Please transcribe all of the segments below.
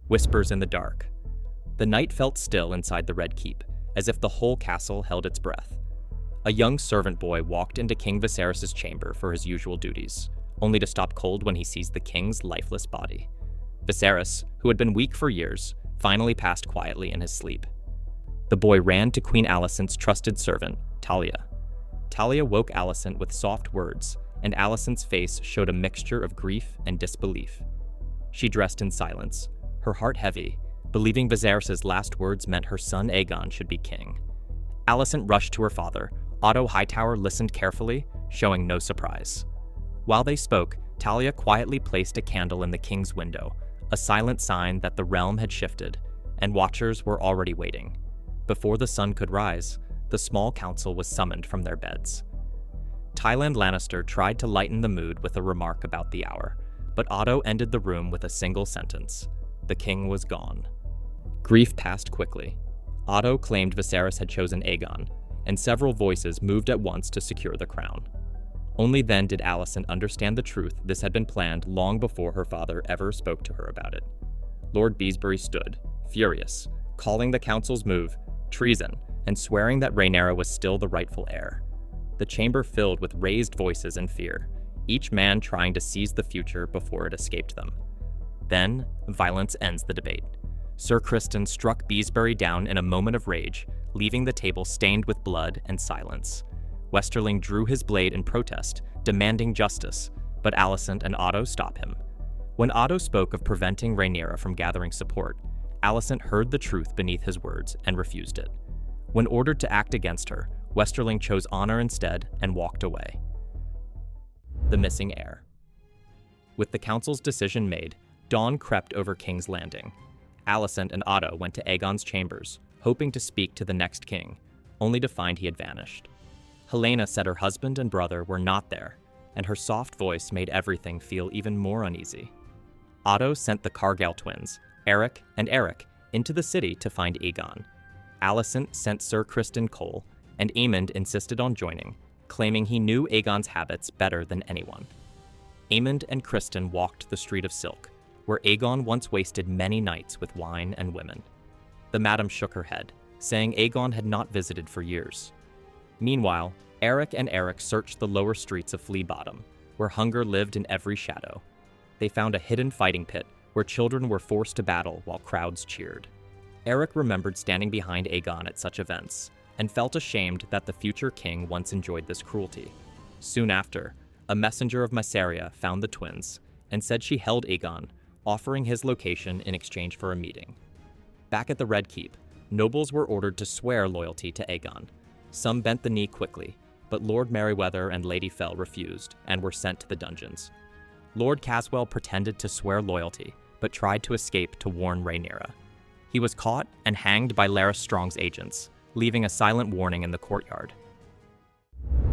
Whispers in the dark. The night felt still inside the Red Keep, as if the whole castle held its breath. A young servant boy walked into King Viserys' chamber for his usual duties, only to stop cold when he sees the king's lifeless body. Viserys, who had been weak for years, finally passed quietly in his sleep. The boy ran to Queen Alicent's trusted servant, Talia. Talia woke Alicent with soft words, and Alicent's face showed a mixture of grief and disbelief. She dressed in silence, her heart heavy, believing Viserys' last words meant her son Aegon should be king. Alicent rushed to her father. Otto Hightower listened carefully, showing no surprise. While they spoke, Talia quietly placed a candle in the king's window, a silent sign that the realm had shifted, and watchers were already waiting. Before the sun could rise, the small council was summoned from their beds. Tywin Lannister tried to lighten the mood with a remark about the hour, but Otto ended the room with a single sentence. The king was gone. Grief passed quickly. Otto claimed Viserys had chosen Aegon, and several voices moved at once to secure the crown. Only then did Alicent understand the truth this had been planned long before her father ever spoke to her about it. Lord Beesbury stood, furious, calling the council's move treason and swearing that Rhaenyra was still the rightful heir. The chamber filled with raised voices and fear, each man trying to seize the future before it escaped them. Then, violence ends the debate. Sir Criston struck Beesbury down in a moment of rage, leaving the table stained with blood and silence. Westerling drew his blade in protest, demanding justice, but Alicent and Otto stop him. When Otto spoke of preventing Rhaenyra from gathering support, Alicent heard the truth beneath his words and refused it. When ordered to act against her, Westerling chose honor instead and walked away. The missing heir. With the council's decision made, dawn crept over King's Landing. Alicent and Otto went to Aegon's chambers, hoping to speak to the next king, only to find he had vanished. Helena said her husband and brother were not there, and her soft voice made everything feel even more uneasy. Otto sent the Cargyle twins, Eric and Eric, into the city to find Aegon. Alicent sent Sir Criston Cole, and Aemond insisted on joining, claiming he knew Aegon's habits better than anyone. Aemond and Criston walked the Street of Silk, where Aegon once wasted many nights with wine and women. The madam shook her head, saying Aegon had not visited for years. Meanwhile, Eric and Eric searched the lower streets of Flea Bottom, where hunger lived in every shadow. They found a hidden fighting pit where children were forced to battle while crowds cheered. Eric remembered standing behind Aegon at such events, and felt ashamed that the future king once enjoyed this cruelty. Soon after, a messenger of Mysaria found the twins and said she held Aegon, offering his location in exchange for a meeting. Back at the Red Keep, nobles were ordered to swear loyalty to Aegon. Some bent the knee quickly, but Lord Merryweather and Lady Fell refused and were sent to the dungeons. Lord Caswell pretended to swear loyalty, but tried to escape to warn Rhaenyra. He was caught and hanged by Larys Strong's agents, leaving a silent warning in the courtyard.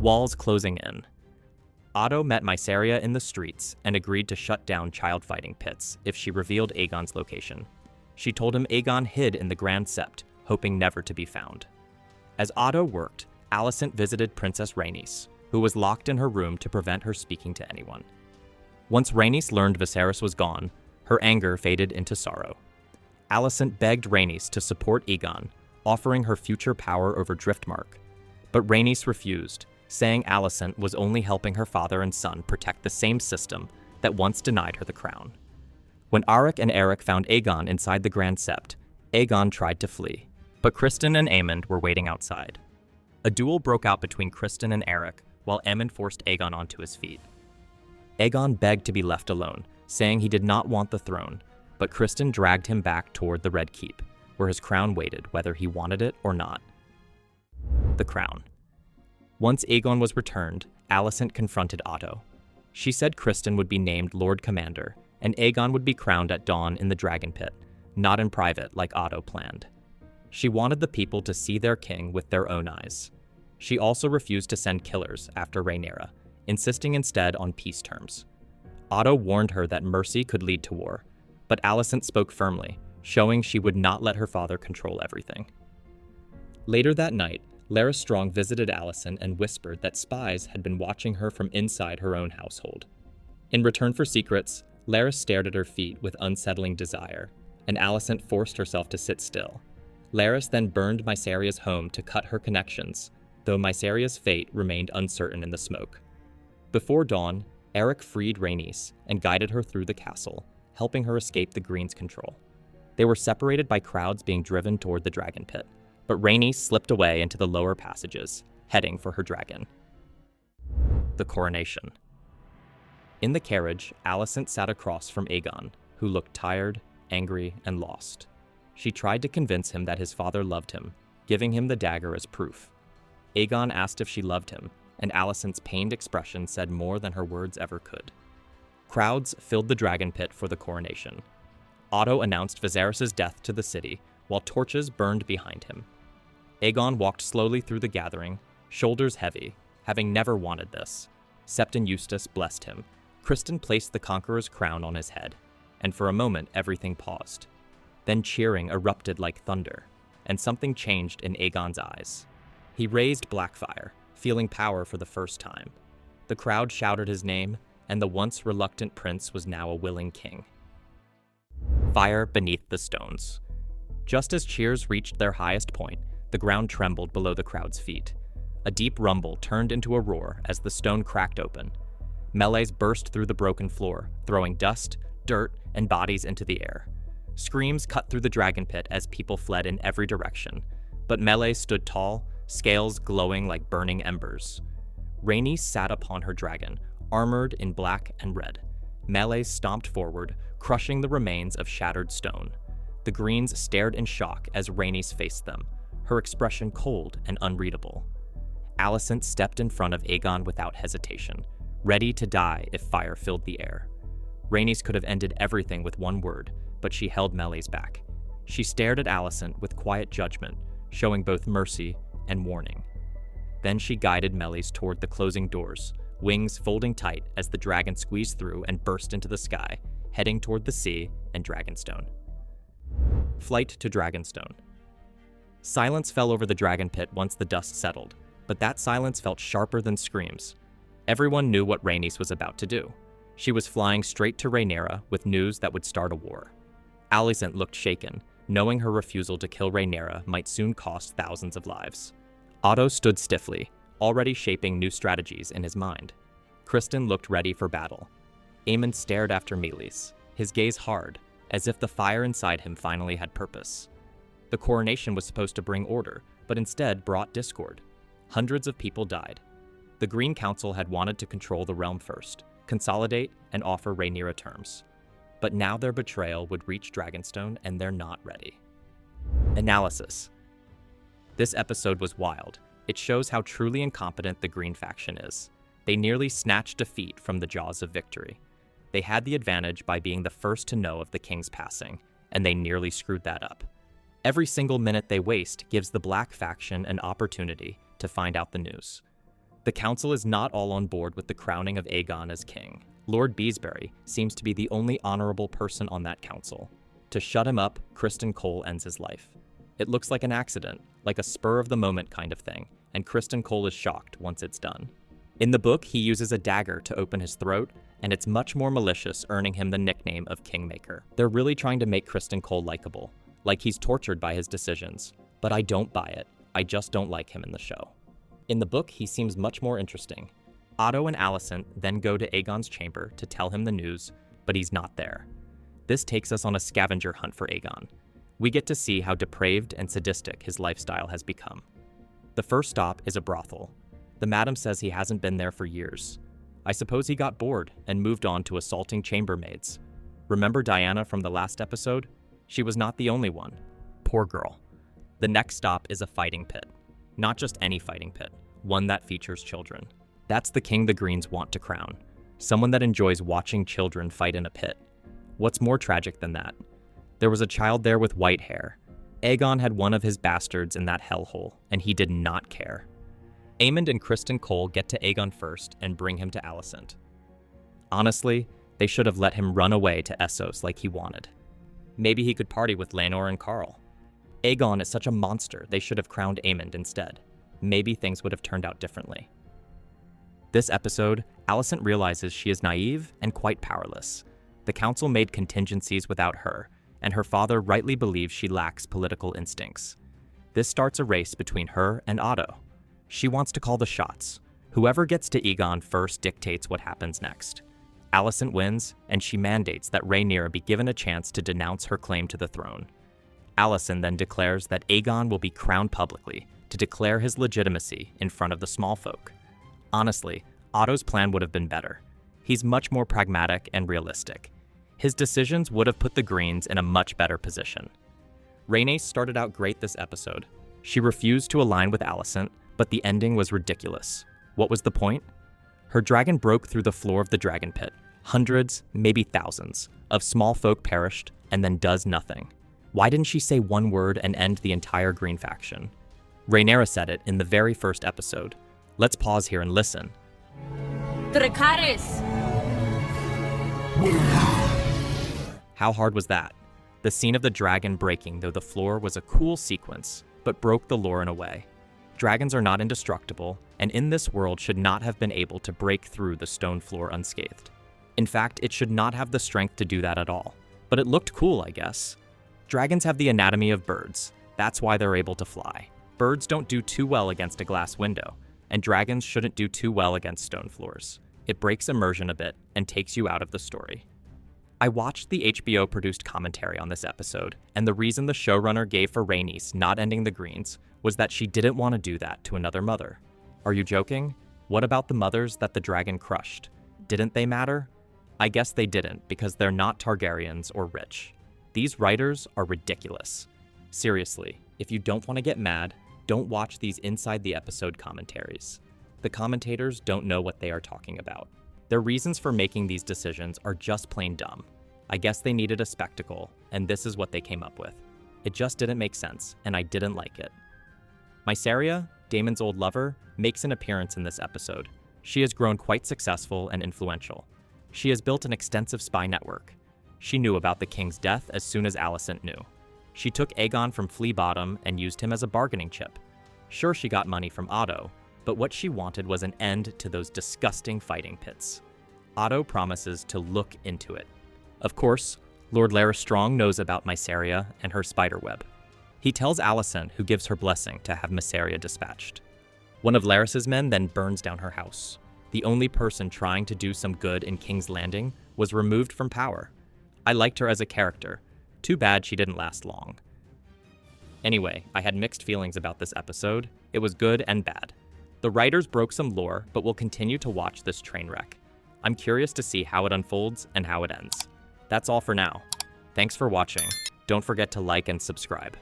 Walls closing in. Otto met Mysaria in the streets and agreed to shut down child fighting pits if she revealed Aegon's location. She told him Aegon hid in the Grand Sept, hoping never to be found. As Otto worked, Alicent visited Princess Rhaenys, who was locked in her room to prevent her speaking to anyone. Once Rhaenys learned Viserys was gone, her anger faded into sorrow. Alicent begged Rhaenys to support Aegon, offering her future power over Driftmark. But Rhaenys refused, saying Alicent was only helping her father and son protect the same system that once denied her the crown. When Arik and Eric found Aegon inside the Grand Sept, Aegon tried to flee, but Criston and Aemond were waiting outside. A duel broke out between Criston and Eric, while Aemond forced Aegon onto his feet. Aegon begged to be left alone, saying he did not want the throne, but Criston dragged him back toward the Red Keep, where his crown waited whether he wanted it or not. The crown. Once Aegon was returned, Alicent confronted Otto. She said Criston would be named Lord Commander, and Aegon would be crowned at dawn in the Dragonpit, not in private like Otto planned. She wanted the people to see their king with their own eyes. She also refused to send killers after Rhaenyra, insisting instead on peace terms. Otto warned her that mercy could lead to war, but Alicent spoke firmly, showing she would not let her father control everything. Later that night, Larys Strong visited Alicent and whispered that spies had been watching her from inside her own household. In return for secrets, Larys stared at her feet with unsettling desire, and Alicent forced herself to sit still. Larys then burned Mysaria's home to cut her connections, though Mysaria's fate remained uncertain in the smoke. Before dawn, Eric freed Rhaenys and guided her through the castle, helping her escape the Green's control. They were separated by crowds being driven toward the Dragonpit, but Rhaenys slipped away into the lower passages, heading for her dragon. The coronation. In the carriage, Alicent sat across from Aegon, who looked tired, angry, and lost. She tried to convince him that his father loved him, giving him the dagger as proof. Aegon asked if she loved him, and Alicent's pained expression said more than her words ever could. Crowds filled the Dragonpit for the coronation. Otto announced Viserys' death to the city, while torches burned behind him. Aegon walked slowly through the gathering, shoulders heavy, having never wanted this. Septon Eustace blessed him. Criston placed the Conqueror's crown on his head, and for a moment everything paused. Then cheering erupted like thunder, and something changed in Aegon's eyes. He raised Blackfyre, feeling power for the first time. The crowd shouted his name, and the once reluctant prince was now a willing king. Fire beneath the stones. Just as cheers reached their highest point, the ground trembled below the crowd's feet. A deep rumble turned into a roar as the stone cracked open. Meleys burst through the broken floor, throwing dust, dirt, and bodies into the air. Screams cut through the Dragonpit as people fled in every direction, but Meleys stood tall, scales glowing like burning embers. Rhaenys sat upon her dragon, armored in black and red. Meleys stomped forward, crushing the remains of shattered stone. The Greens stared in shock as Rhaenys faced them, her expression cold and unreadable. Alicent stepped in front of Aegon without hesitation, ready to die if fire filled the air. Rhaenys could have ended everything with one word, but she held Meleys back. She stared at Alicent with quiet judgment, showing both mercy and warning. Then she guided Meleys toward the closing doors, wings folding tight as the dragon squeezed through and burst into the sky, heading toward the sea and Dragonstone. Flight to Dragonstone. Silence fell over the Dragonpit once the dust settled, but that silence felt sharper than screams. Everyone knew what Rhaenys was about to do. She was flying straight to Rhaenyra with news that would start a war. Alicent looked shaken, knowing her refusal to kill Rhaenyra might soon cost thousands of lives. Otto stood stiffly, already shaping new strategies in his mind. Criston looked ready for battle. Aemon stared after Meleys, his gaze hard, as if the fire inside him finally had purpose. The coronation was supposed to bring order, but instead brought discord. Hundreds of people died. The Green Council had wanted to control the realm first, consolidate, and offer Rhaenyra terms. But now their betrayal would reach Dragonstone, and they're not ready. Analysis. This episode was wild. It shows how truly incompetent the Green faction is. They nearly snatched defeat from the jaws of victory. They had the advantage by being the first to know of the king's passing, and they nearly screwed that up. Every single minute they waste gives the Black faction an opportunity to find out the news. The council is not all on board with the crowning of Aegon as king. Lord Beesbury seems to be the only honorable person on that council. To shut him up, Criston Cole ends his life. It looks like an accident, like a spur-of-the-moment kind of thing, and Criston Cole is shocked once it's done. In the book, he uses a dagger to open his throat, and it's much more malicious, earning him the nickname of Kingmaker. They're really trying to make Criston Cole likable, like he's tortured by his decisions. But I don't buy it. I just don't like him in the show. In the book, he seems much more interesting. Otto and Alicent then go to Aegon's chamber to tell him the news, but he's not there. This takes us on a scavenger hunt for Aegon. We get to see how depraved and sadistic his lifestyle has become. The first stop is a brothel. The madam says he hasn't been there for years. I suppose he got bored and moved on to assaulting chambermaids. Remember Diana from the last episode? She was not the only one. Poor girl. The next stop is a fighting pit. Not just any fighting pit, one that features children. That's the king the Greens want to crown. Someone that enjoys watching children fight in a pit. What's more tragic than that? There was a child there with white hair. Aegon had one of his bastards in that hellhole, and he did not care. Aemond and Criston Cole get to Aegon first and bring him to Alicent. Honestly, they should have let him run away to Essos like he wanted. Maybe he could party with Laenor and Carl. Aegon is such a monster, they should have crowned Aemond instead. Maybe things would have turned out differently. This episode, Alicent realizes she is naive and quite powerless. The council made contingencies without her, and her father rightly believes she lacks political instincts. This starts a race between her and Otto. She wants to call the shots. Whoever gets to Aegon first dictates what happens next. Alicent wins, and she mandates that Rhaenyra be given a chance to denounce her claim to the throne. Alicent then declares that Aegon will be crowned publicly to declare his legitimacy in front of the small folk. Honestly, Otto's plan would have been better. He's much more pragmatic and realistic. His decisions would have put the Greens in a much better position. Rhaenys started out great this episode. She refused to align with Alicent, but the ending was ridiculous. What was the point? Her dragon broke through the floor of the Dragonpit. Hundreds, maybe thousands, of small folk perished and then does nothing. Why didn't she say one word and end the entire Green faction? Rhaenyra said it in the very first episode. Let's pause here and listen. Dracarys! How hard was that? The scene of the dragon breaking through the floor was a cool sequence, but broke the lore in a way. Dragons are not indestructible, and in this world should not have been able to break through the stone floor unscathed. In fact, it should not have the strength to do that at all. But it looked cool, I guess. Dragons have the anatomy of birds. That's why they're able to fly. Birds don't do too well against a glass window, and dragons shouldn't do too well against stone floors. It breaks immersion a bit and takes you out of the story. I watched the HBO-produced commentary on this episode, and the reason the showrunner gave for Rhaenys not ending the Greens was that she didn't want to do that to another mother. Are you joking? What about the mothers that the dragon crushed? Didn't they matter? I guess they didn't, because they're not Targaryens or rich. These writers are ridiculous. Seriously, if you don't want to get mad, don't watch these inside the episode commentaries. The commentators don't know what they are talking about. Their reasons for making these decisions are just plain dumb. I guess they needed a spectacle, and this is what they came up with. It just didn't make sense, and I didn't like it. Mysaria, Daemon's old lover, makes an appearance in this episode. She has grown quite successful and influential. She has built an extensive spy network. She knew about the king's death as soon as Alicent knew. She took Aegon from Flea Bottom and used him as a bargaining chip. Sure, she got money from Otto, but what she wanted was an end to those disgusting fighting pits. Otto promises to look into it. Of course, Lord Larys Strong knows about Mysaria and her spiderweb. He tells Alicent, who gives her blessing to have Mysaria dispatched. One of Larys's men then burns down her house. The only person trying to do some good in King's Landing was removed from power. I liked her as a character. Too bad she didn't last long. Anyway, I had mixed feelings about this episode. It was good and bad. The writers broke some lore, but we'll continue to watch this train wreck. I'm curious to see how it unfolds and how it ends. That's all for now. Thanks for watching. Don't forget to like and subscribe.